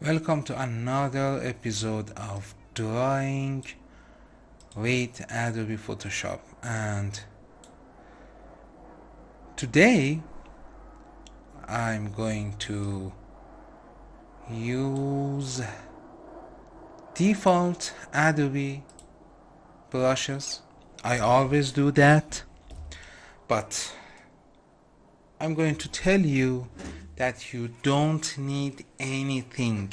Welcome to another episode of Drawing with Adobe Photoshop, and today I'm going to use default Adobe brushes. I always do that, but I'm going to tell you that you don't need anything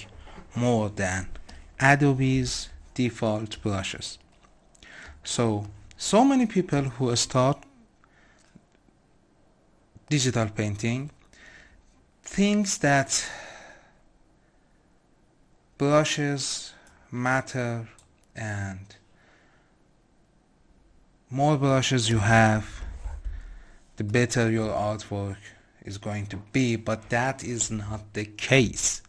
more than Adobe's default brushes. So many people who start digital painting thinks that brushes matter, and more brushes you have, the better your artwork is going to be, but that is not the case.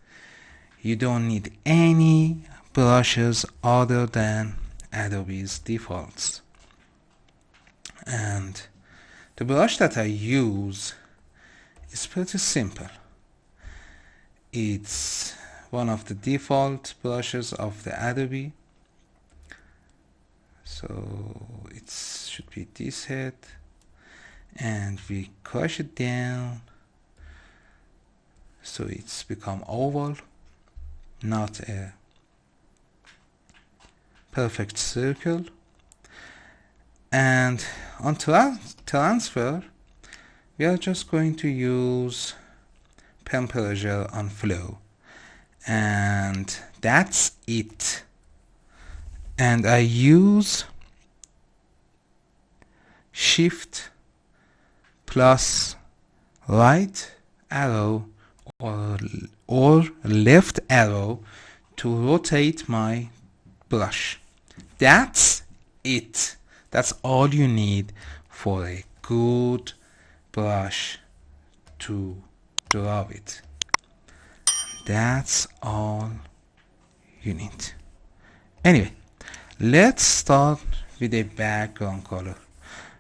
You don't need any brushes other than Adobe's defaults. And the brush that I use is pretty simple. It's one of the default brushes of the Adobe. So it should be this head, and we crush it down so it's become oval, not a perfect circle. And on transfer, we are just going to use pen pressure on flow, and that's it. And I use Shift plus right arrow or left arrow to rotate my brush. That's it. That's all you need for a good brush to draw with. That's all you need. Anyway, let's start with a background color.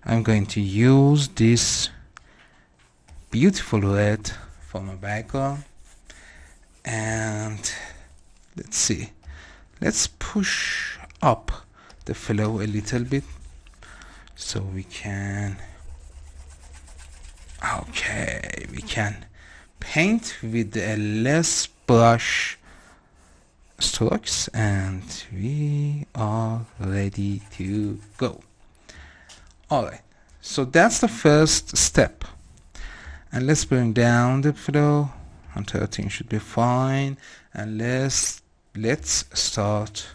I'm going to use this beautiful red for my background, and let's see, let's push up the flow a little bit so we can paint with a less brush strokes, and we are ready to go. Alright, so that's the first step. And let's bring down the flow until everything should be fine, and let's start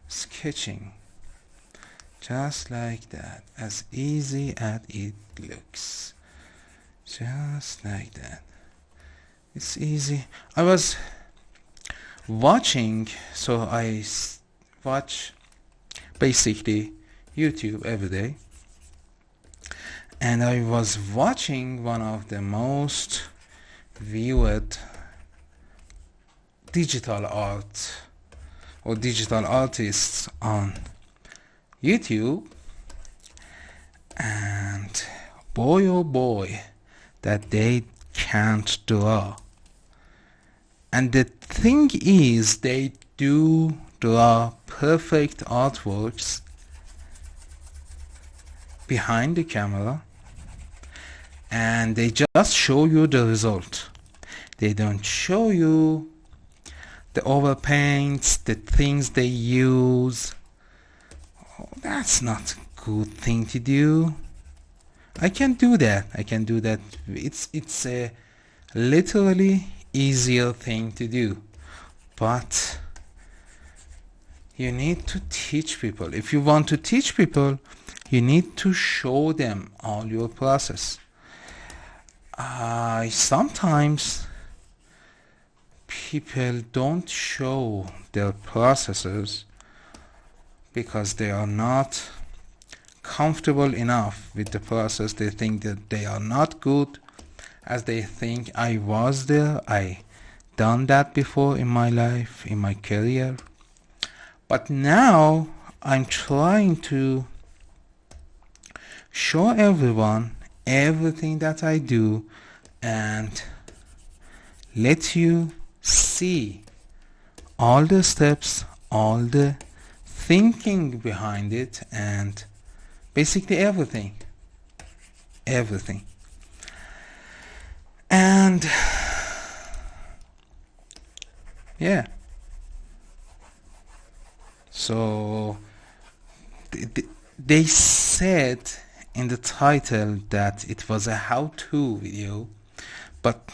sketching just like that, as easy as it looks, just like that. It's easy. I was watching, so I watch basically YouTube every day, and I was watching one of the most viewed digital art or digital artists on YouTube, and boy oh boy, that they can't draw. And the thing is, they do draw perfect artworks behind the camera, and they just show you the result. They don't show you the overpaints, the things they use. Oh, that's not a good thing to do. I can do that. It's a literally easier thing to do, but you need to teach people. If you want to teach people, you need to show them all your process. Sometimes people don't show their processes because they are not comfortable enough with the process. They think that they are not good, as they think I was there, I done that before in my life, in my career. But now I'm trying to show everyone everything that I do and let you see all the steps, all the thinking behind it, and basically everything. And yeah, so they said in the title that it was a how-to video, but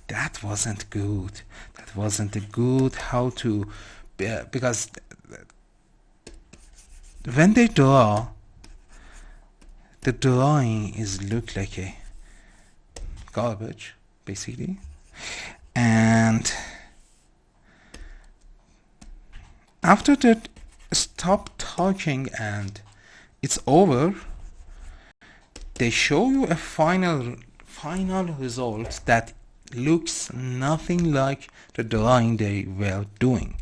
that wasn't good. That wasn't a good how-to, because when they draw, the drawing is look like a garbage, basically. And after that, stop talking and it's over, they show you a final result that looks nothing like the drawing they were doing.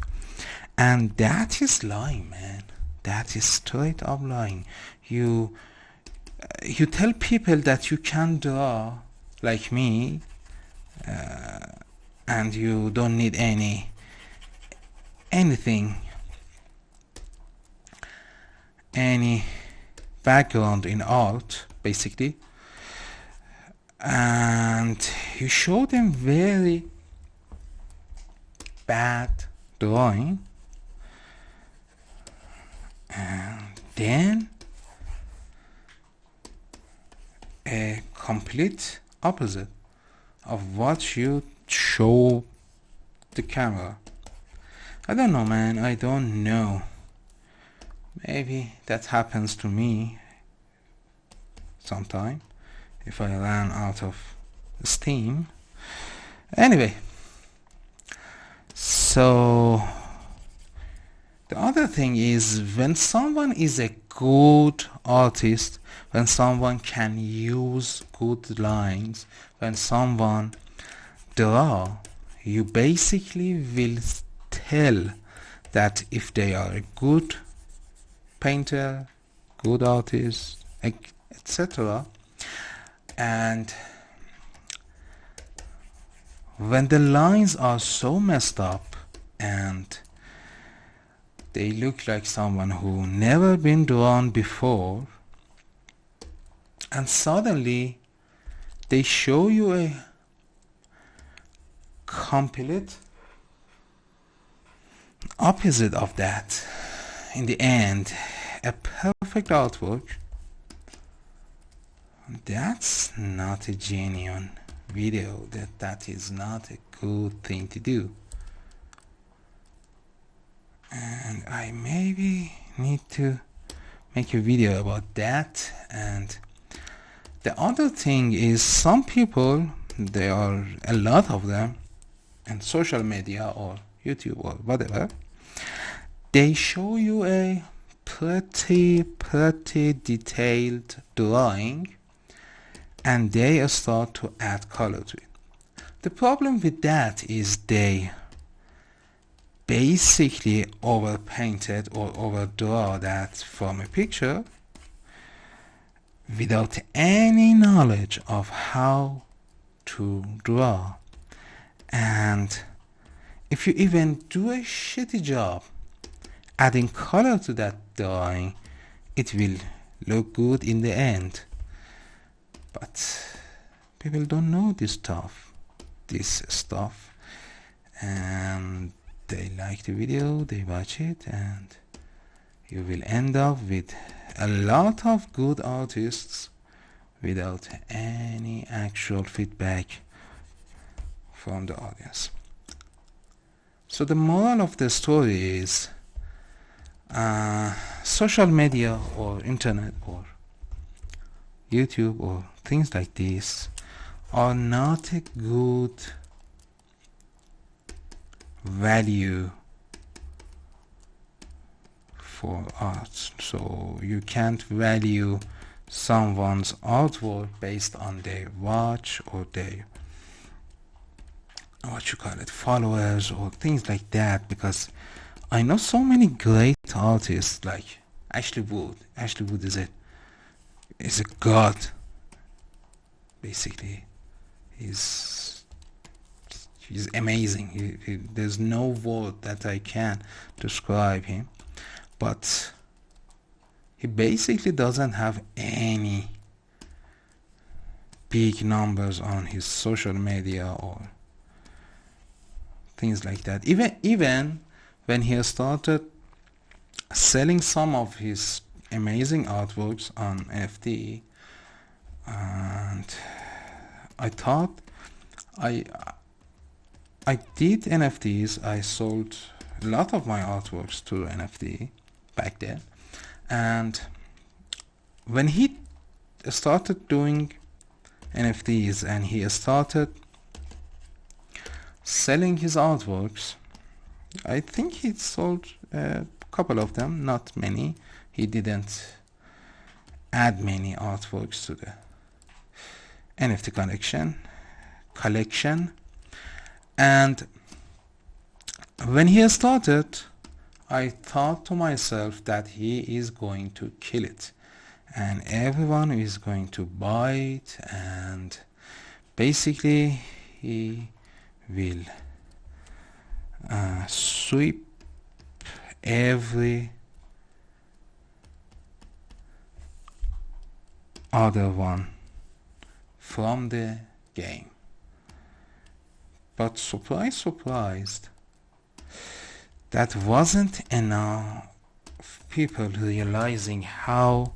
And that is lying, man. That is straight up lying. You tell people that you can draw like me, and you don't need anything, any background in art, basically, and you show them very bad drawing, and then a complete opposite of what you show the camera. I don't know, man. I don't know. Maybe that happens to me sometime if I ran out of steam. Anyway, so the other thing is, when someone is a good artist, when someone can use good lines, when someone draw, you basically will tell that if they are a good painter, good artist, etc. And when the lines are so messed up and they look like someone who never been drawn before, and suddenly they show you a complete opposite of that, in the end, a perfect artwork, that's not a genuine video. That is not a good thing to do. And I maybe need to make a video about that. And the other thing is, some people, there are a lot of them in social media or YouTube or whatever, they show you a pretty detailed drawing and they start to add color to it. The problem with that is they basically overpainted or overdraw that from a picture without any knowledge of how to draw. And if you even do a shitty job adding color to that drawing, it will look good in the end. But people don't know this stuff, and they like the video, they watch it, and you will end up with a lot of good artists without any actual feedback from the audience. So the moral of the story is, social media or internet or YouTube or things like this are not a good value for art. So you can't value someone's artwork based on their watch or their followers or things like that, because I know so many great artists like Ashley Wood. Ashley Wood is a god, basically. he's amazing. There's no word that I can describe him, but he basically doesn't have any big numbers on his social media or things like that. Even when he started selling some of his amazing artworks on NFT, and I thought I did NFTs. I sold a lot of my artworks to NFT back then, and when he started doing NFTs and he started selling his artworks, I think he sold a couple of them, not many. He didn't add many artworks to the NFT collection. And when he started, I thought to myself that he is going to kill it and everyone is going to buy it, and basically he will sweep every other one from the game. But surprise, that wasn't enough people realizing how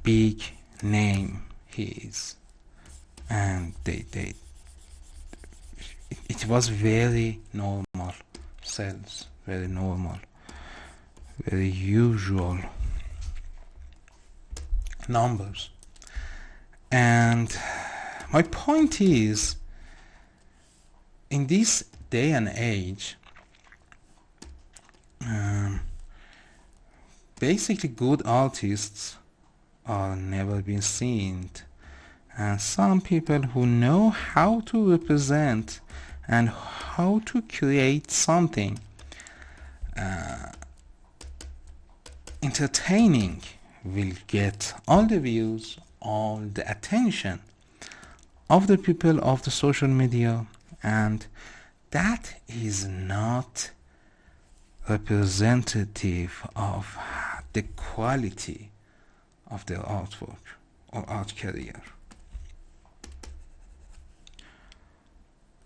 big name he is, and it was very normal sales, very normal, very usual numbers. And my point is, in this day and age, basically good artists are never been seen, and some people who know how to represent and how to create something entertaining will get all the views, all the attention of the people of the social media, and that is not representative of the quality of their artwork or art career.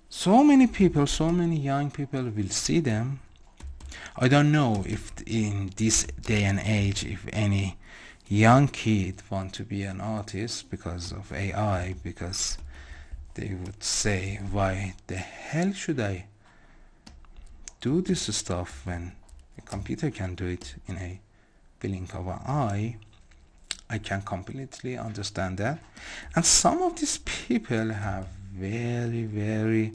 So many people, so many young people will see them. I don't know if in this day and age, if any young kid want to be an artist because of AI, because they would say, why the hell should I do this stuff when a computer can do it in a blink of an eye? I can completely understand that. And some of these people have very, very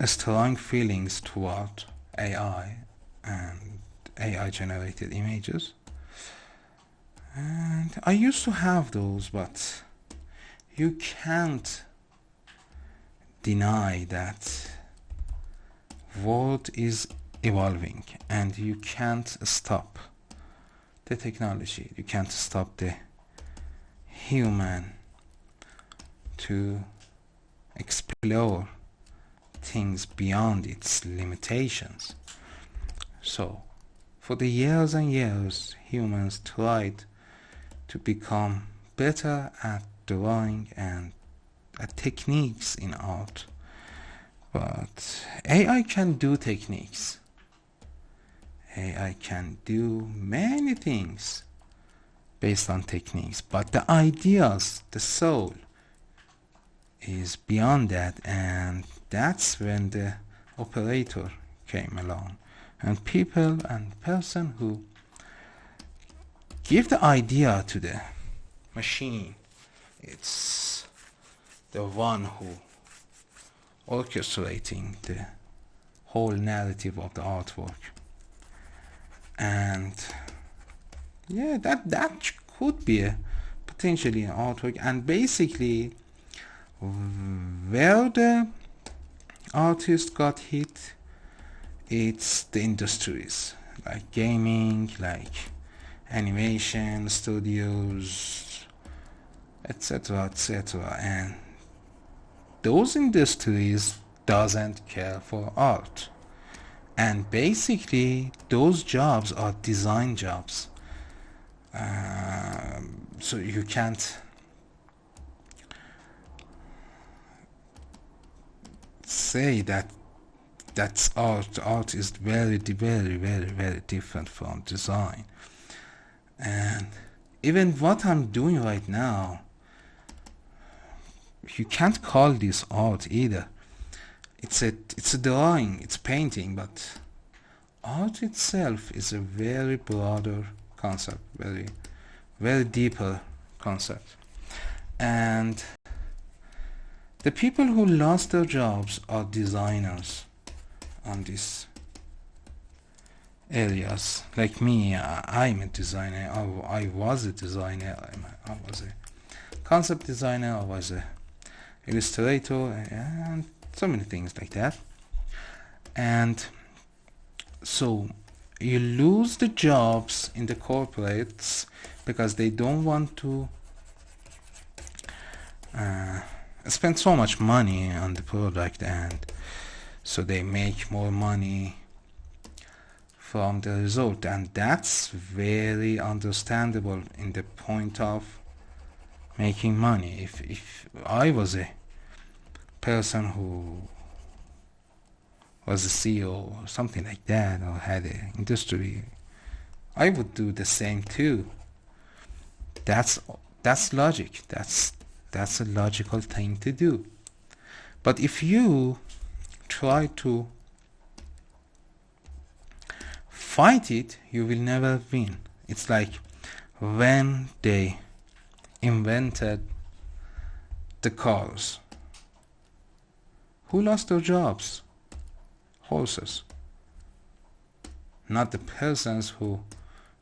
strong feelings toward AI and AI generated images. And I used to have those, but you can't deny that world is evolving and you can't stop the technology. You can't stop the human to explore things beyond its limitations. So for the years and years, humans tried to become better at drawing and at techniques in art, but AI can do techniques. AI can do many things based on techniques, but the ideas, the soul, is beyond that, and that's when the operator came along. And people and person who give the idea to the machine, it's the one who orchestrating the whole narrative of the artwork. And yeah, that could be potentially an artwork. And basically where the artist got hit, it's the industries like gaming, like animation studios, etc., etc. And those industries doesn't care for art. And basically those jobs are design jobs. So you can't say that that's art. Art is very different from design. And even what I'm doing right now, you can't call this art either. It's a drawing, it's painting, but art itself is a very broader concept, very deeper concept. And the people who lost their jobs are designers on these areas. Like me, I'm a designer. I was a designer. I was a concept designer. I was a illustrator, and so many things like that. And so you lose the jobs in the corporates because they don't want to spend so much money on the product, and so they make more money from the result. And that's very understandable in the point of making money. If I was a person who was a CEO or something like that, or had an industry, I would do the same too. That's logic. That's a logical thing to do. But if you try to fight it, you will never win. It's like when they invented the cars. Who lost their jobs? Horses. Not the persons who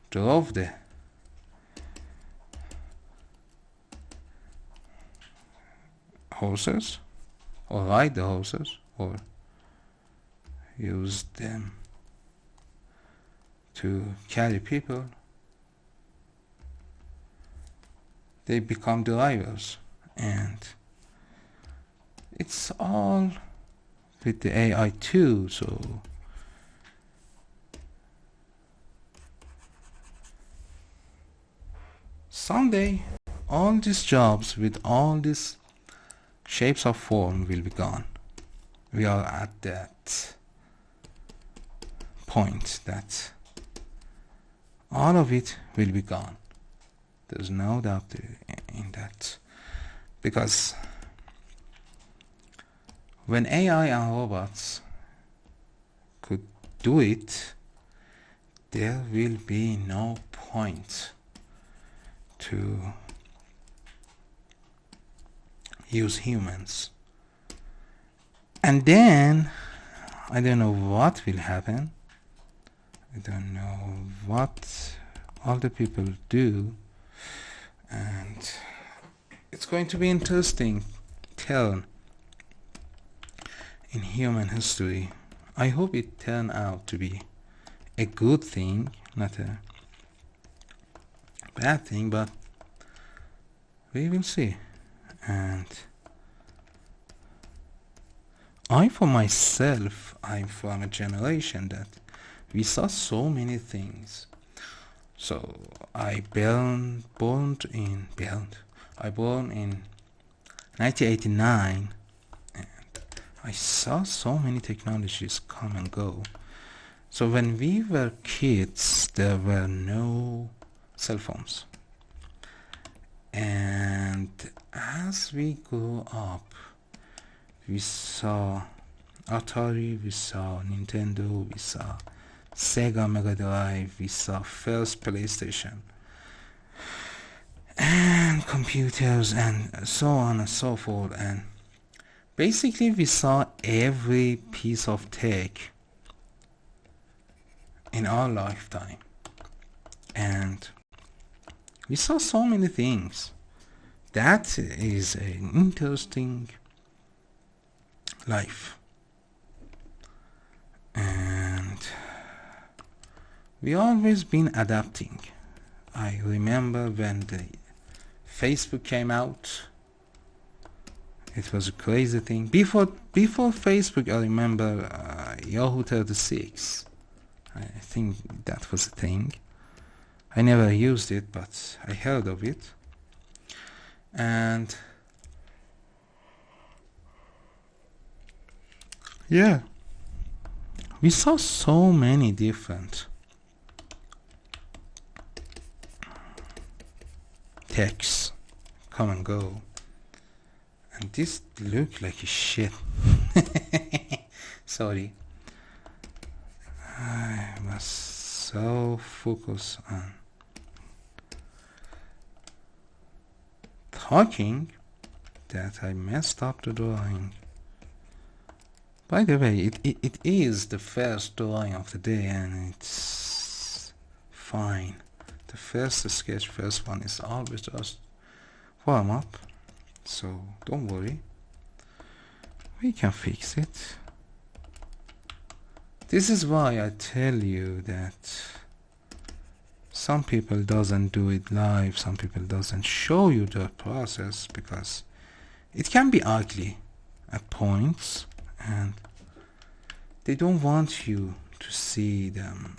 drove the horses, or ride the horses, or use them to carry people. They become drivers, and it's all with the AI too. So someday all these jobs with all these shapes of form will be gone. We are at that point that all of it will be gone. There's no doubt in that, because when AI and robots could do it, there will be no point to use humans. And then I don't know what will happen. I don't know what all the people do, and it's going to be interesting turn in human history. I hope it turn out to be a good thing, not a bad thing, but we will see. And I, for myself, I'm from a generation that we saw so many things. So I born in 1989, and I saw so many technologies come and go. So when we were kids, there were no cell phones. And as we grew up, we saw Atari, we saw Nintendo, we saw Sega Mega Drive, we saw first PlayStation, and computers, and so on and so forth. And basically we saw every piece of tech in our lifetime, and we saw so many things. That is an interesting life. And we always been adapting. I remember when the Facebook came out, It was a crazy thing. Before Facebook, I remember Yahoo 36. I think that was a thing. I never used it, but I heard of it. And yeah, we saw so many different texts come and go, and this looked like a shit. Sorry, I was so focused on talking that I messed up the drawing. By the way, it is the first drawing of the day, and it's fine. The first sketch, first one, is always just warm up, so don't worry, we can fix it. This is why I tell you that some people doesn't do it live, some people doesn't show you the process, because it can be ugly at points, and they don't want you to see them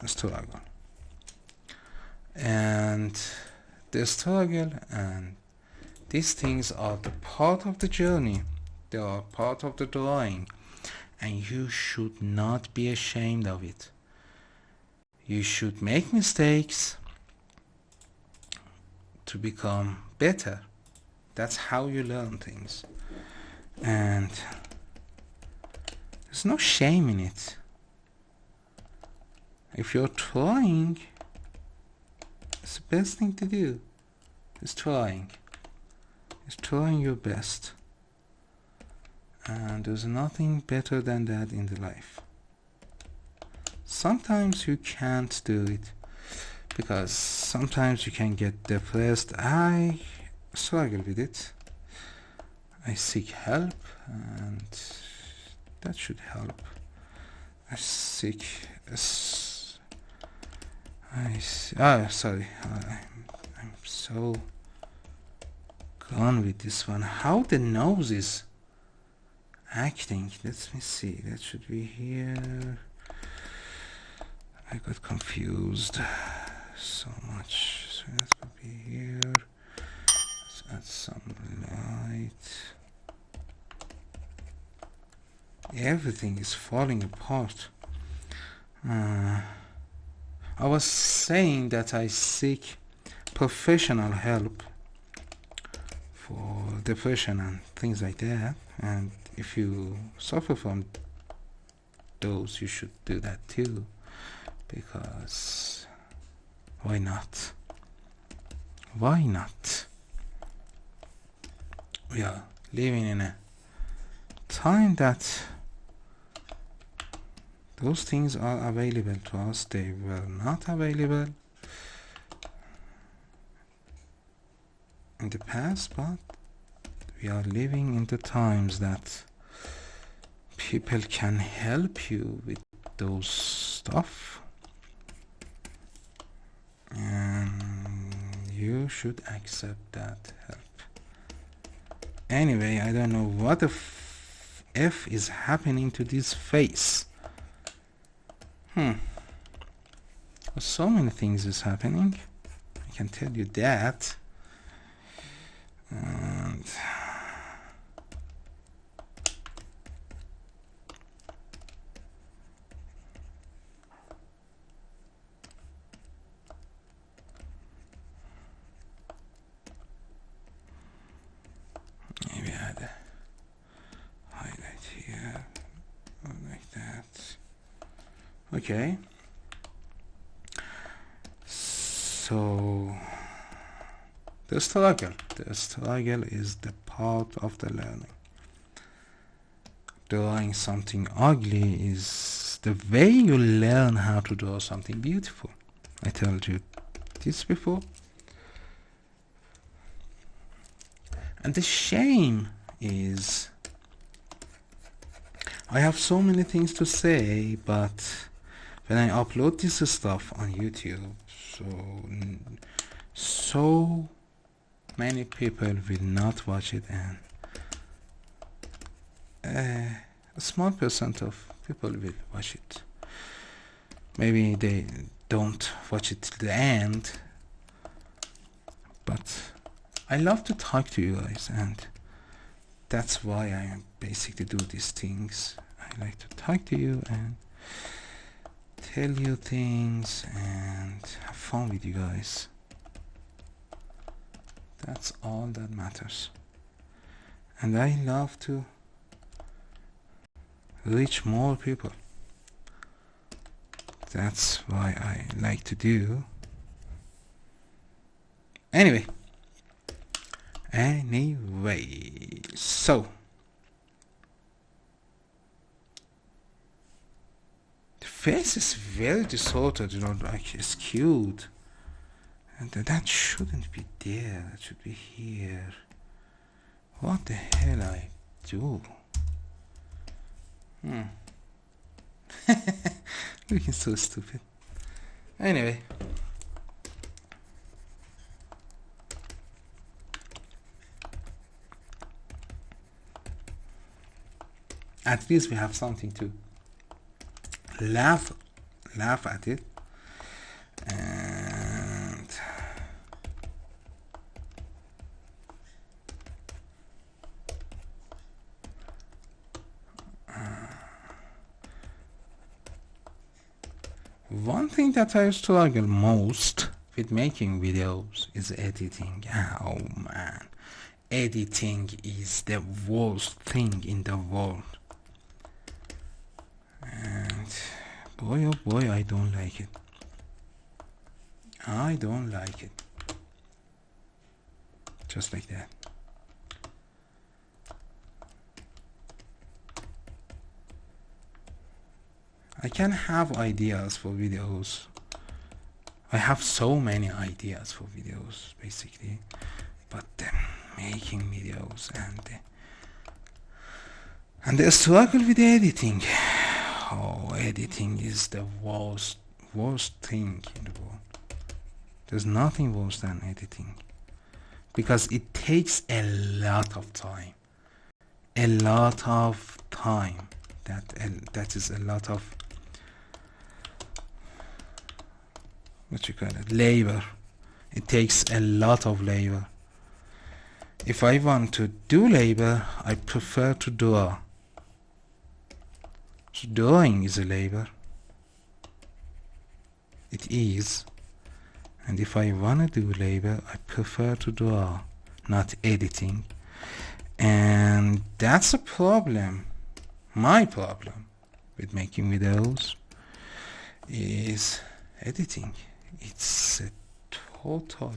struggle. And the struggle and these things are the part of the journey. They are part of the drawing, and you should not be ashamed of it. You should make mistakes to become better. That's how you learn things, and there's no shame in it. If you're trying, it's the best thing to do. Is trying. Is trying your best. And there's nothing better than that in the life. Sometimes you can't do it, because sometimes you can get depressed. I struggle with it. I seek help, and that should help. I seek sorry, I'm so gone with this one. How the nose is acting. Let me see. That should be here. I got confused so much. So that could be here. Let's add some light. Everything is falling apart. I was saying that I seek professional help for depression and things like that, and if you suffer from those, you should do that too, because why not? Why not? We are living in a time that those things are available to us. They were not available in the past, but we are living in the times that people can help you with those stuff, and you should accept that help. Anyway, I don't know what the F is happening to this face. So many things is happening, I can tell you that. And maybe add a highlight here, or like that. Okay. So the struggle is the part of the learning. Drawing something ugly is the way you learn how to draw something beautiful. I told you this before. And the shame is, I have so many things to say, but when I upload this stuff on YouTube, so many people will not watch it, and a small percent of people will watch it. Maybe they don't watch it till the end, but I love to talk to you guys, and that's why I basically do these things. I like to talk to you and tell you things and have fun with you guys. That's all that matters. And I love to reach more people. That's why I like to do. Anyway, so the face is very distorted, you know, like it's skewed, and that shouldn't be there. That should be here. What the hell I do? Looking so stupid. Anyway, at least we have something to laugh at it. And one thing that I struggle most with making videos is editing. Oh man, editing is the worst thing in the world. And boy oh boy, I don't like it. I don't like it. Just like that. I can have ideas for videos. I have so many ideas for videos basically, but making videos and the struggle with editing. Oh, editing is the worst thing in the world. There's nothing worse than editing, because it takes a lot of time. That is a lot of, what you call it, labor. It takes a lot of labor. If I want to do labor, I prefer to draw. So drawing is a labor. It is. And if I want to do labor, I prefer to draw, not editing. And that's a problem. My problem with making videos is editing. It's a total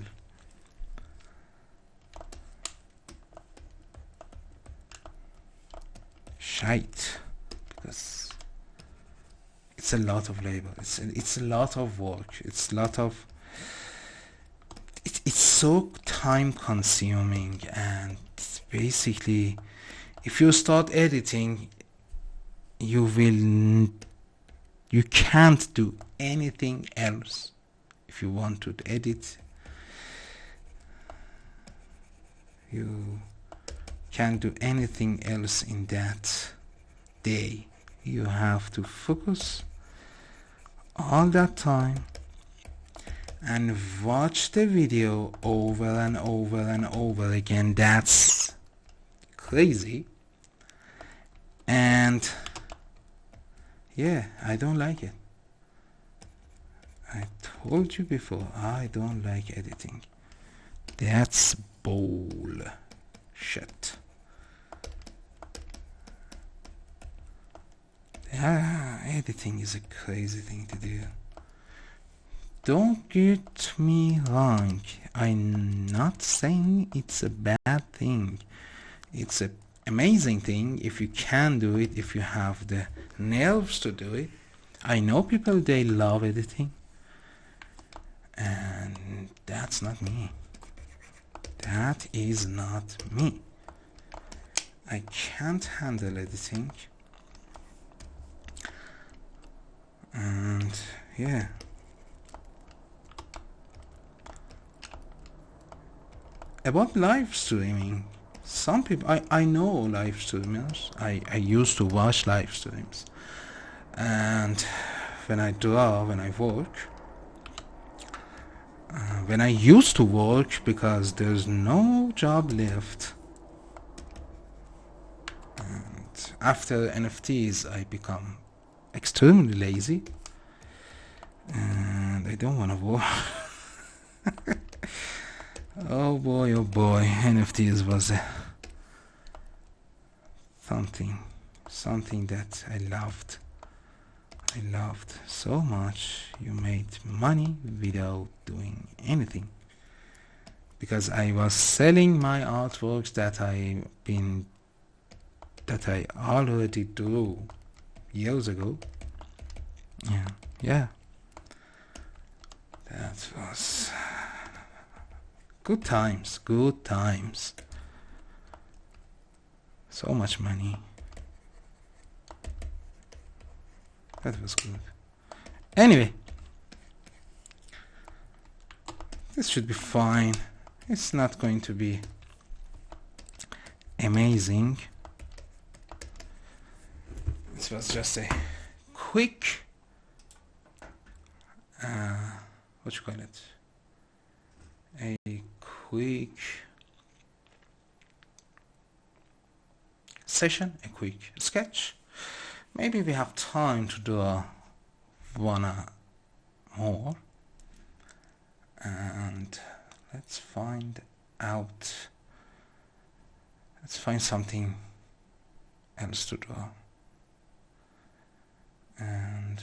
shite, because it's a lot of labor. It's a lot of work. It's so time consuming, and basically if you start editing, you can't do anything else. If you want to edit, you can't do anything else in that day. You have to focus all that time and watch the video over and over and over again. That's crazy. And yeah, I don't like it. I told you before, I don't like editing. That's bullshit. Editing is a crazy thing to do. Don't get me wrong, I'm not saying it's a bad thing. It's an amazing thing if you can do it, if you have the nerves to do it. I know people, they love editing, and that's not me. That is not me. I can't handle editing. And yeah, about live streaming, some people, I know live streamers. I used to watch live streams, and when I draw, when I work, when I used to work, because there's no job left, and after NFTs I become extremely lazy and I don't want to work. Oh boy, NFTs was something that I loved so much. You made money without doing anything, because I was selling my artworks that I already drew years ago. Yeah, that was good times. So much money. That was good. Anyway, this should be fine. It's not going to be amazing. This was just a quick what you call it? A quick session, a quick sketch. Maybe we have time to do one more, and let's find something else to draw. And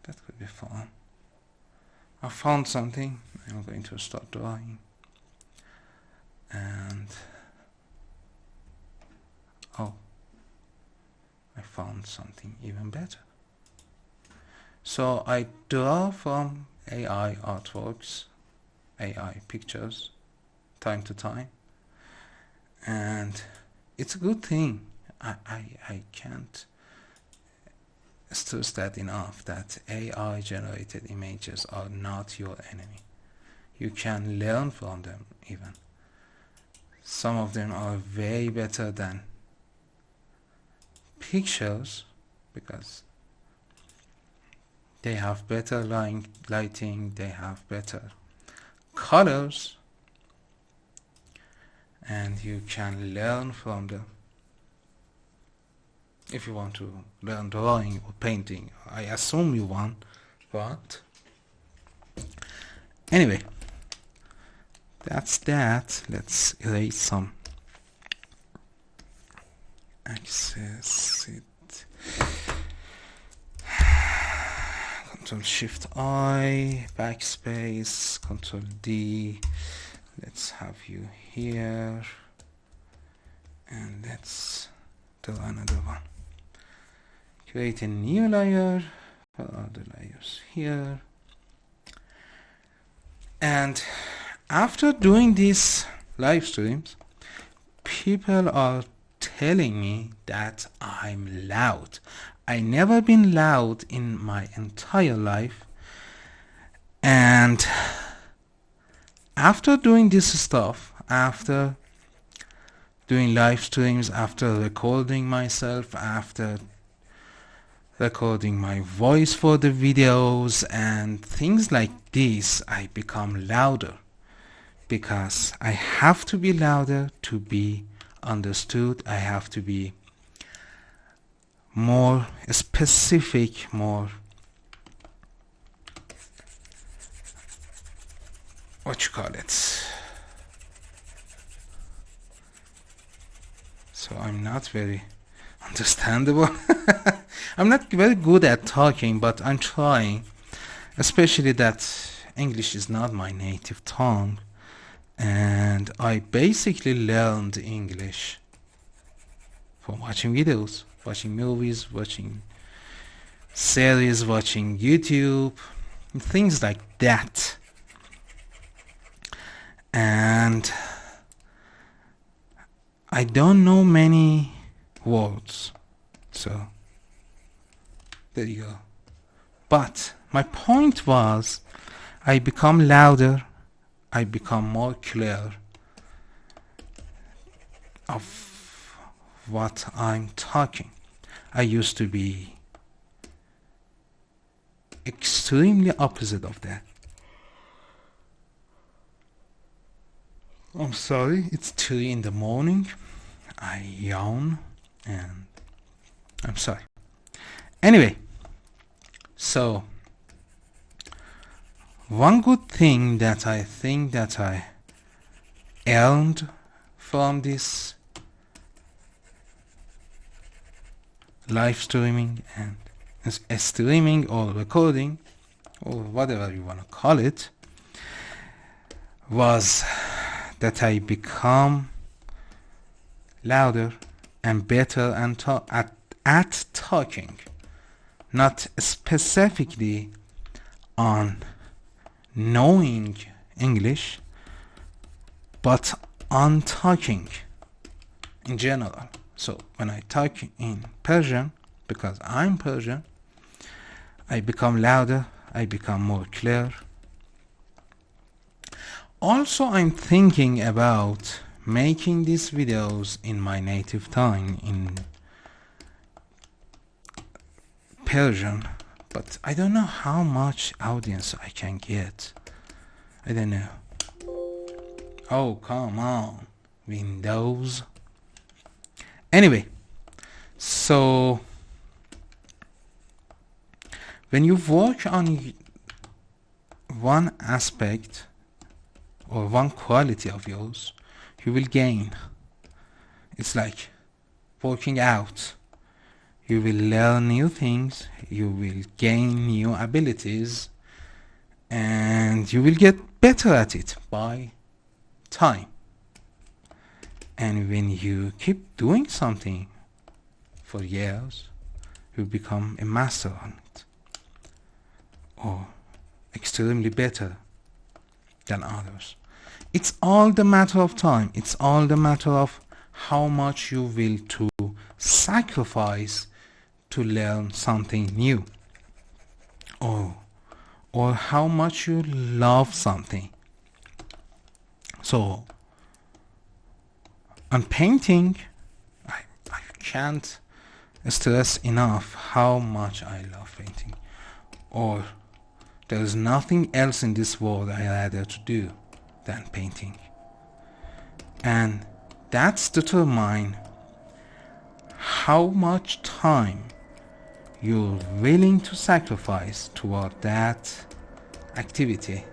that could be fun. I found something. I'm going to start drawing. And oh, I found something even better. So I draw from AI artworks, AI pictures, time to time, and it's a good thing. I can't stress that enough, that AI generated images are not your enemy. You can learn from them even. Some of them are way better than pictures because they have better lighting, they have better colors, and you can learn from them. If you want to learn drawing or painting, I assume you want, but anyway, that's that. Let's erase some access it. Control Shift I, backspace, Control D. Let's have you here, and let's do another one. Create a new layer for other layers here. And after doing these live streams, people are telling me that I'm loud. I never been loud in my entire life, and after doing this stuff, after doing live streams, after recording myself, after recording my voice for the videos and things like this, I become louder, because I have to be louder to be understood. I have to be more specific, more what you call it. So I'm not very understandable. I'm not very good at talking, but I'm trying, especially that English is not my native tongue, and I basically learned English from watching videos, watching movies, watching series, watching YouTube, things like that. And I don't know many words, so there you go. But my point was, I become louder, I become more clear of what I'm talking. I used to be extremely opposite of that. I'm sorry, it's 3 in the morning. I yawn and I'm sorry. Anyway, so one good thing that I think that I earned from this live streaming and streaming or recording or whatever you want to call it was that I become louder and better and at talking, not specifically on knowing English, but on talking in general. So when I talk in Persian, because I'm Persian, I become louder, I become more clear. Also, I'm thinking about making these videos in my native tongue, in Persian, but I don't know how much audience I can get. I don't know. Oh, come on, Windows. Anyway, so when you work on one aspect or one quality of yours, you will gain. It's like working out. You will learn new things, you will gain new abilities, and you will get better at it by time. And when you keep doing something for years, you become a master on it, or extremely better than others. It's all the matter of time. It's all the matter of how much you will to sacrifice to learn something new, or how much you love something. So on painting, I can't stress enough how much I love painting, or there is nothing else in this world I rather to do than painting. And that's determine how much time you're willing to sacrifice toward that activity.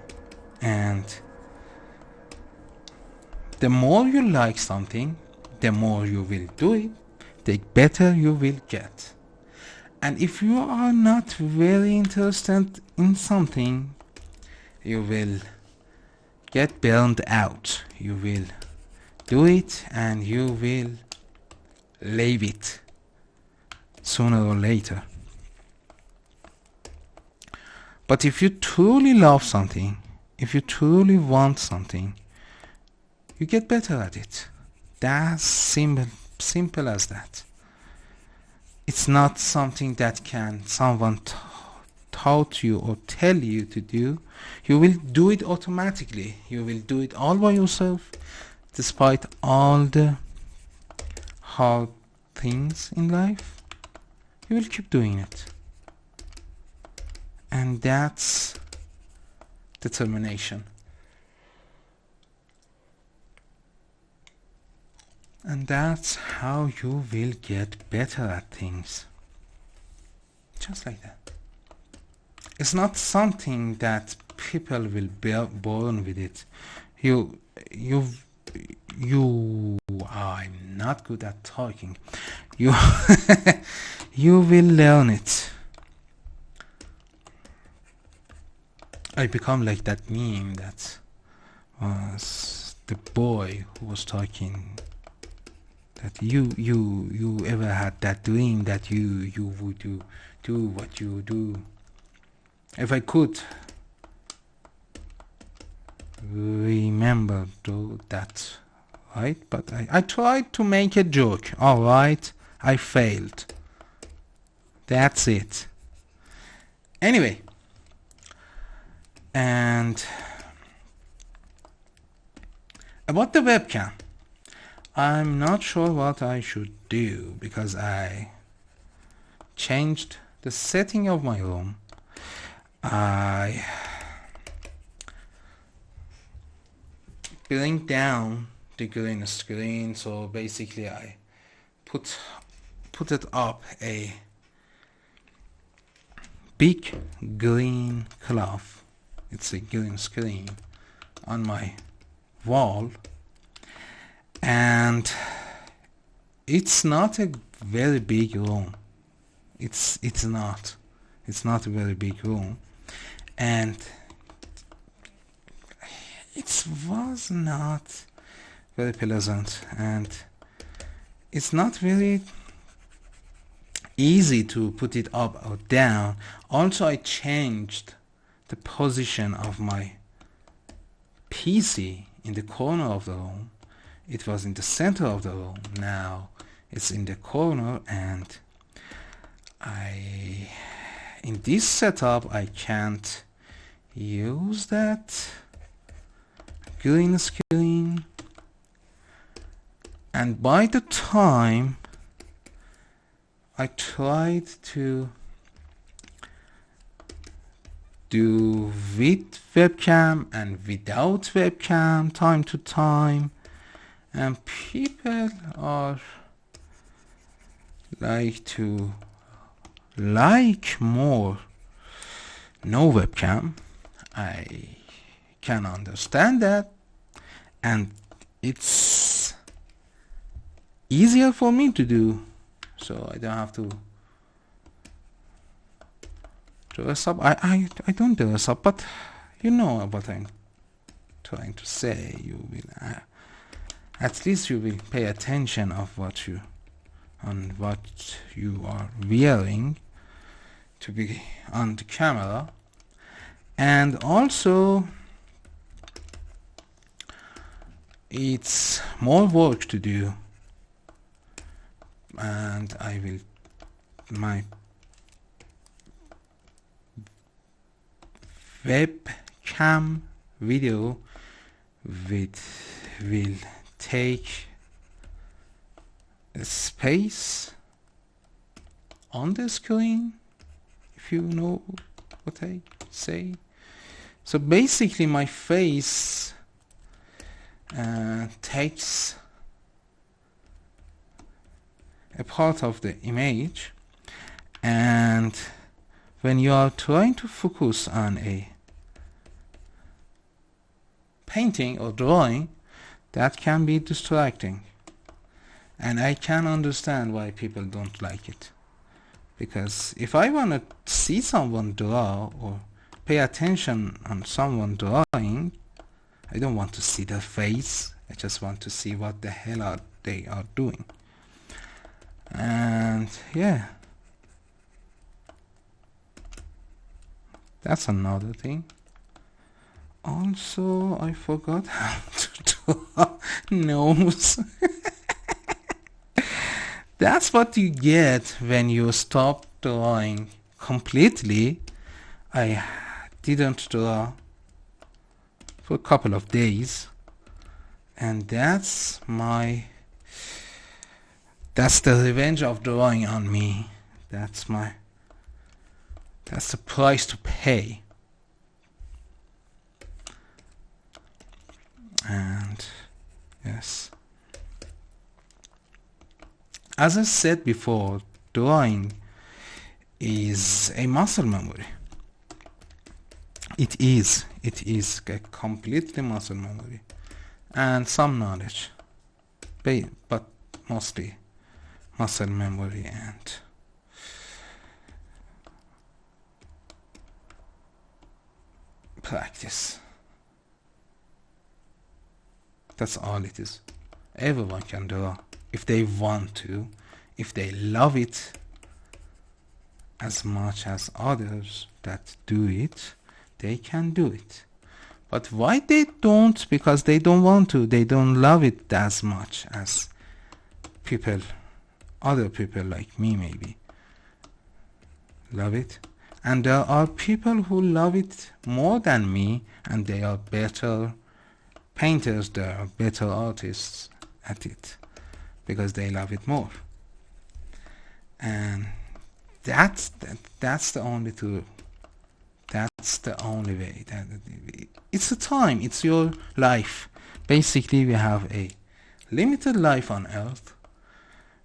And the more you like something, the more you will do it, the better you will get. And if you are not very interested in something, you will get burned out. You will do it and you will leave it sooner or later. But if you truly love something, if you truly want something, you get better at it. That's simple as that. It's not something that can someone taught you or tell you to do. You will do it automatically. You will do it all by yourself, despite all the hard things in life. You will keep doing it. And that's determination. And that's how you will get better at things. Just like that. It's not something that people will be born with it. I'm not good at talking. You will learn it. I become like that meme that was the boy who was talking, that you ever had that dream that you would do what you do. If I could remember that, right? But I tried to make a joke. Alright, I failed. That's it. Anyway, and About the webcam, I'm not sure what I should do because I changed the setting of my room. I bring down the green screen, so basically I put it up a big green cloth. It's a green screen on my wall, and it's not a very big room. It's not a very big room, and it was not very pleasant, and it's not really easy to put it up or down. Also, I changed the position of my PC in the corner of the room. It was in the center of the room. Now it's in the corner, and in this setup I can't use that green screen. And by the time I tried to do with webcam and without webcam time to time, and people are like more no webcam. I can understand that, and it's easier for me to do, so I don't have to dress up. I don't dress up, but you know what I'm trying to say. You will at least you will pay attention of what you are wearing to be on the camera. And also it's more work to do, and my webcam video will take a space on the screen, if you know what I say. So basically my face takes a part of the image, and when you are trying to focus on a painting or drawing, that can be distracting. And I can understand why people don't like it, because if I want to see someone draw or pay attention on someone drawing, I don't want to see their face. I just want to see what the hell they are doing. And yeah, that's another thing. Also, I forgot how to draw nose. That's what you get when you stop drawing completely. I didn't draw for a couple of days, and that's the revenge of drawing on me. That's the price to pay. And yes, as I said before, drawing is a muscle memory. It is a completely muscle memory and some knowledge, but mostly muscle memory and practice. That's all it is. Everyone can draw if they want to, if they love it as much as others that do it, they can do it. But why they don't? Because they don't want to. They don't love it as much as other people like me maybe love it. And there are people who love it more than me, and they are better painters, there are better artists at it because they love it more. And that's the only tool. That's the only way. It's a time. It's your life. Basically, we have a limited life on Earth.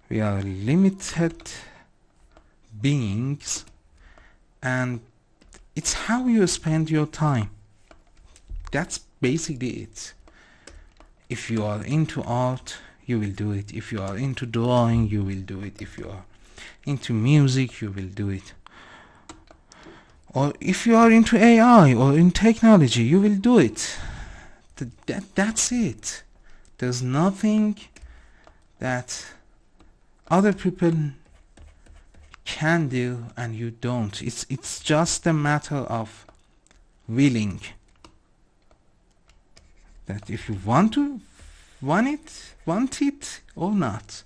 We are limited beings, and it's how you spend your time. That's basically it. If you are into art, you will do it. If you are into drawing, you will do it. If you are into music, you will do it. Or if you are into AI or in technology, you will do it. That's it. There's nothing that other people can do and you don't. It's just a matter of willing. That if you want it or not.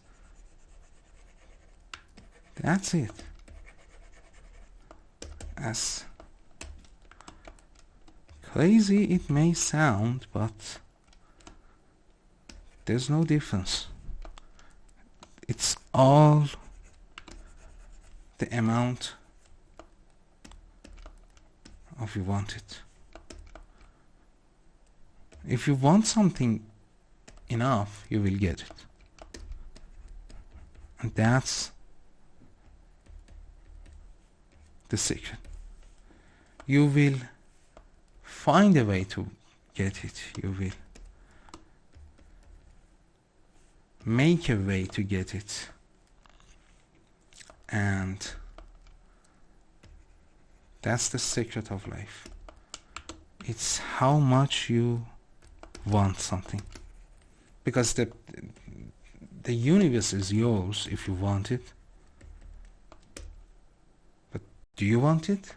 That's it. As crazy it may sound, but there's no difference. It's all the amount of you want it. If you want something enough, you will get it. And that's the secret. You will find a way to get it. You will make a way to get it. And that's the secret of life. It's how much you want something. Because the universe is yours if you want it. But do you want it?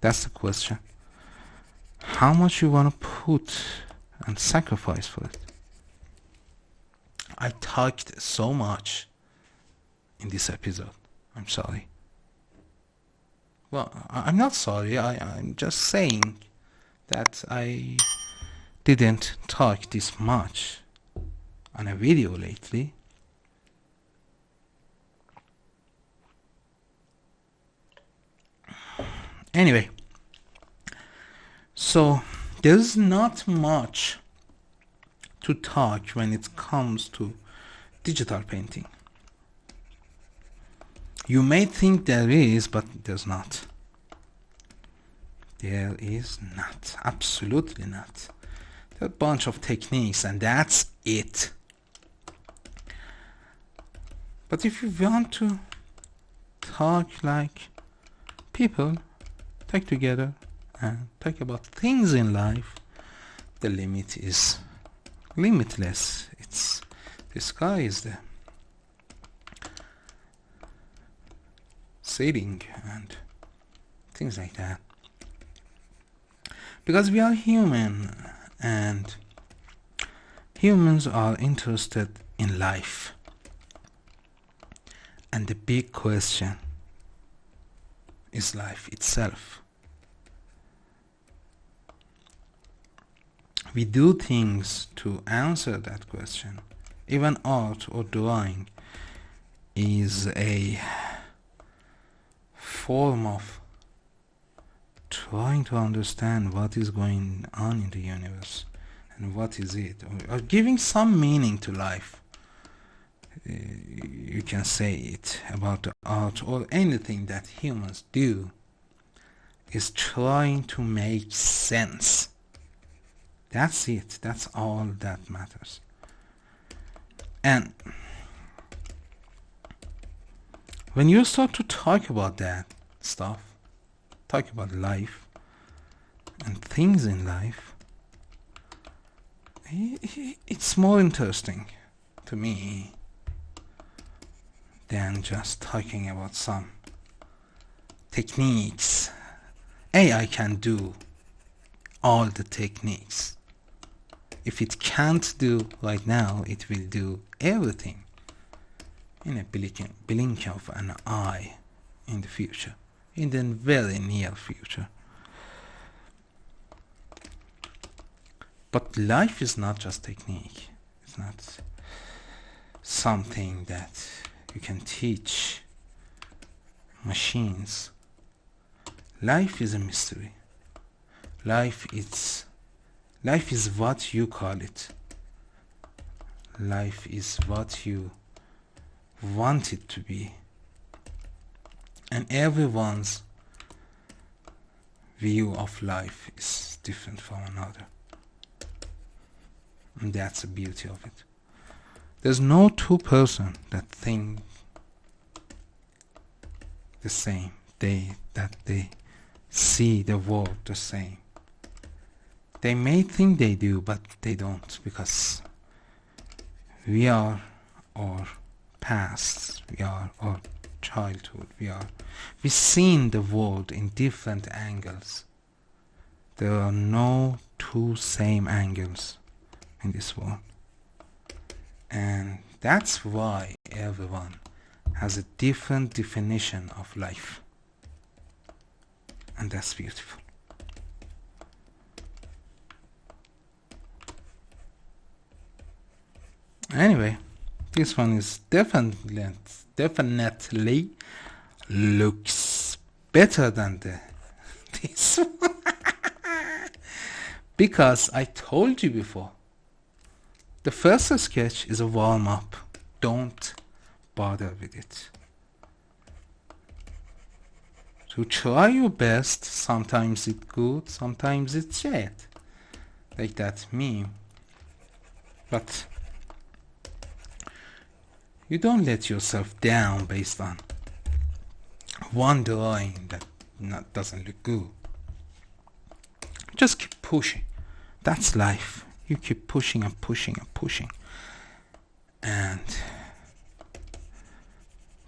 That's the question. How much you want to put and sacrifice for it? I talked so much in this episode. I'm sorry. Well, I'm not sorry. I'm just saying that I didn't talk this much on a video lately. Anyway, so there's not much to talk when it comes to digital painting. You may think there is, but there's not. There is not. Absolutely not. There are a bunch of techniques and that's it. But if you want to talk like people, talk together and talk about things in life, the limit is limitless. It's the sky is the ceiling and things like that. Because we are human and humans are interested in life. And the big question is life itself. We do things to answer that question. Even art or drawing is a form of trying to understand what is going on in the universe and what is it, or giving some meaning to life. You can say it about the art or anything that humans do is trying to make sense. That's it. That's all that matters. And when you start to talk about that stuff, talk about life and things in life, it's more interesting to me than just talking about some techniques. AI can do all the techniques. If it can't do right now, it will do everything in a blink of an eye in the future, in the very near future. But life is not just technique. It's not something that you can teach machines. Life is a mystery. Life is what you call it. Life is what you want it to be. And everyone's view of life is different from another. And that's the beauty of it. There's no two person that think the same. They see the world the same. They may think they do, but they don't, because we are our past, we are our childhood, we've seen the world in different angles. There are no two same angles in this world. And that's why everyone has a different definition of life. And that's beautiful. Anyway, this one is definitely looks better than this one. Because I told you before, the first sketch is a warm-up. Don't bother with it. So try your best. Sometimes it's good, sometimes it's shit. Like that meme. But you don't let yourself down based on one drawing that doesn't look good. Just keep pushing. That's life. You keep pushing and pushing and pushing. And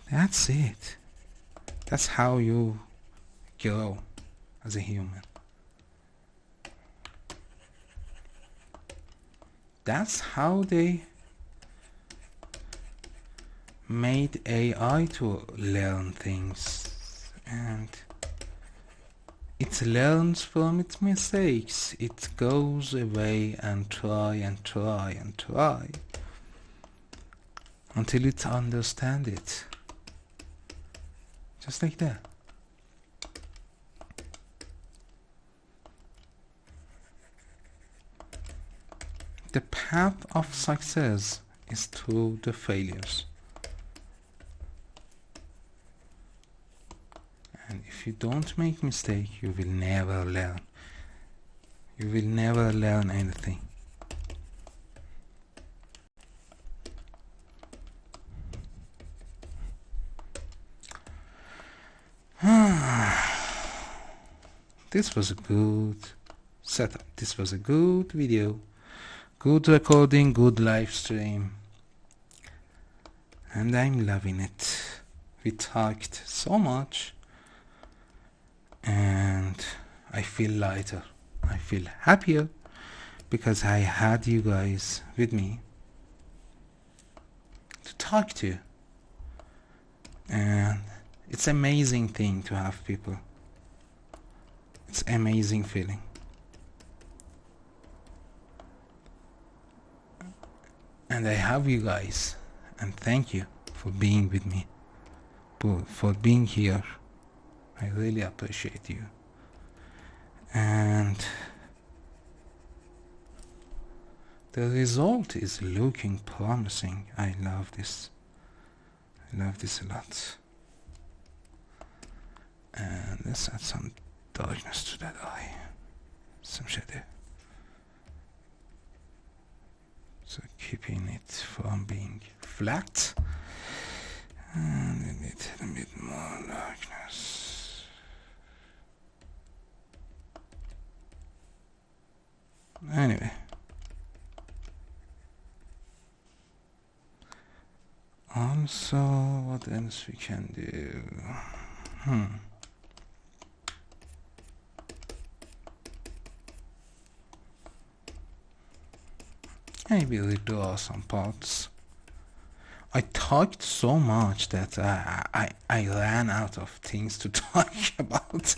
that's it. That's how you grow as a human. That's how they made AI to learn things, and it learns from its mistakes. It goes away and try and try and try until it understands it. Just like that. The path of success is through the failures. And if you don't make mistake, you will never learn. You will never learn anything. This was a good setup. This was a good video. Good recording, good live stream. And I'm loving it. We talked so much. And I feel lighter. I feel happier because I had you guys with me to talk to. And it's an amazing thing to have people. It's an amazing feeling. And I have you guys, and thank you for being with me, for being here. I really appreciate you. And the result is looking promising. I love this. I love this a lot. And let's add some darkness to that eye. Some shadow. So keeping it from being flat. And a little bit more darkness. Anyway. Also, what else we can do? Maybe redraw some parts. I talked so much that I ran out of things to talk about.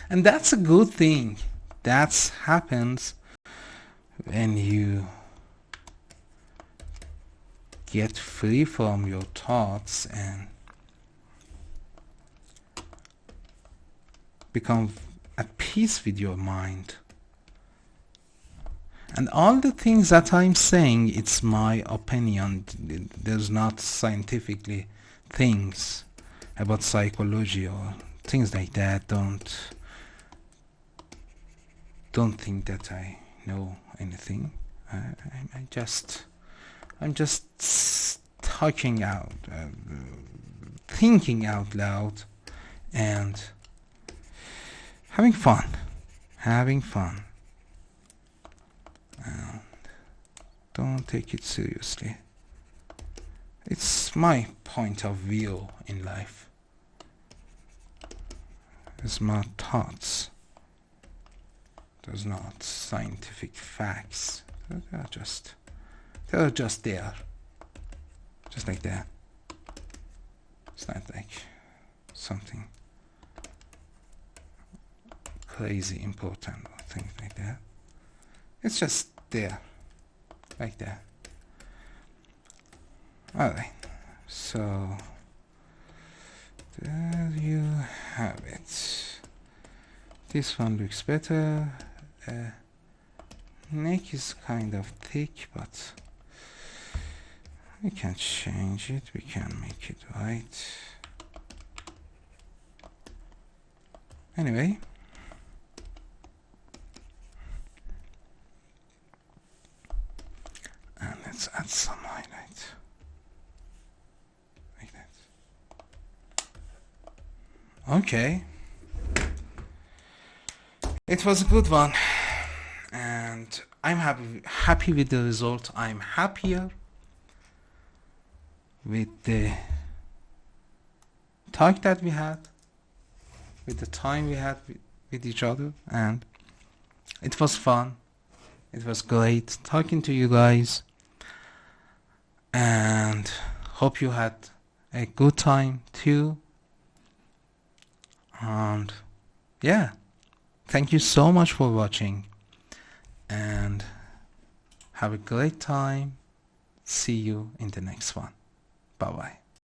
And that's a good thing. That happens when you get free from your thoughts and become at peace with your mind. And all the things that I'm saying, it's my opinion. There's not scientifically things about psychology or things like that. Don't think that I know anything. I'm just talking out, thinking out loud, and having fun. And don't take it seriously. It's my point of view in life. It's my thoughts. There's not scientific facts. They're just there. Just like that. It's not like something crazy important or things like that. It's just there, like that. Alright, so there you have it. This one looks better. Neck is kind of thick, but we can change it. We can make it right. Anyway. And let's add some highlight. Like that. Okay. It was a good one. And I'm happy with the result. I'm happier with the talk that we had, with the time we had with each other, and it was fun. It was great talking to you guys, and hope you had a good time too. And yeah, thank you so much for watching, and have a great time. See you in the next one. Bye bye.